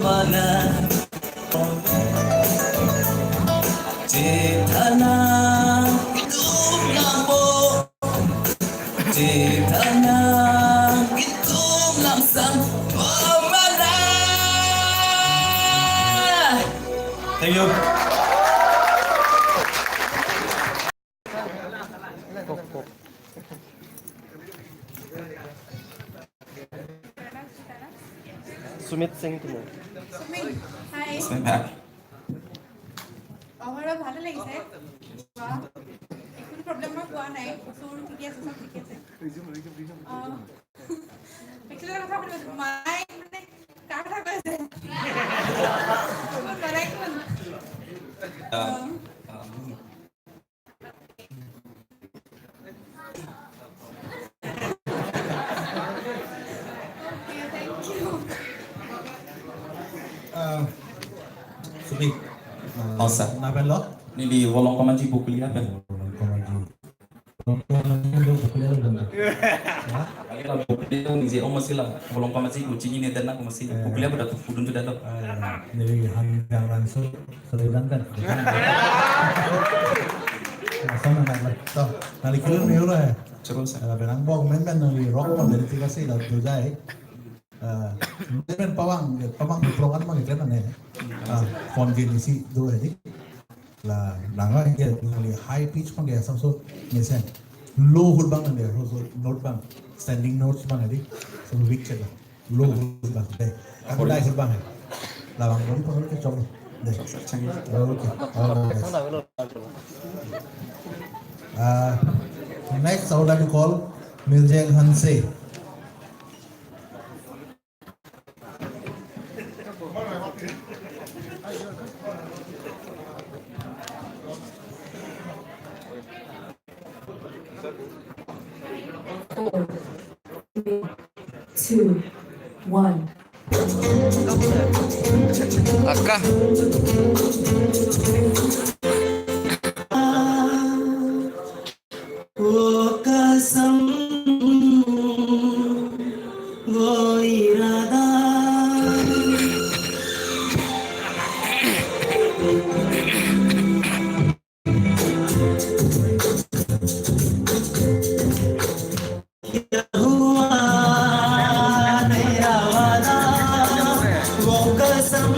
mana Cetana hidup lampu Cetana hidup langsang pemanah. Thank you. Sumit Singh তুমি Sumit high আমারও ভালো লাগছে বাহ একটু প্রবলেম পোৱা নাই সুৰ ঠিকে আছে সব ঠিকে আছে একচুয়ালি কথা কৈছো মাই মানে কাৰ কথা কৈছে correct Subik. Osa. Napen lo? Nili wolong komanji bukuli apa? Kalau bukuli itu nisi om masih lah. Wolong komanji kucing ini dan aku masih bukuli apa datuk pudun sudah datuk. Jadi hang langsung selidan kan. Sama nak lah. Toh, nali kirim ni orang. Coba saya. Kalau benang bong men nali rock pun dari tiga sih dah tu jai. Men pawang program mah kita mana? Phone gini sih dua ni. Lah, nangga dia nali high pitch pun dia sama so misalnya low hood bang dia, so note bang, standing notes bang ni. So weak cakap. Low hood bang deh. Aku dah hood bang. Lawang bang pun kita coba. Deh. Okay. Next, I would like to call Miljeng Hanse. Four, three, two, one. Akka वो कसम वो इरादा क्या हुआ तेरा वादा वो कसम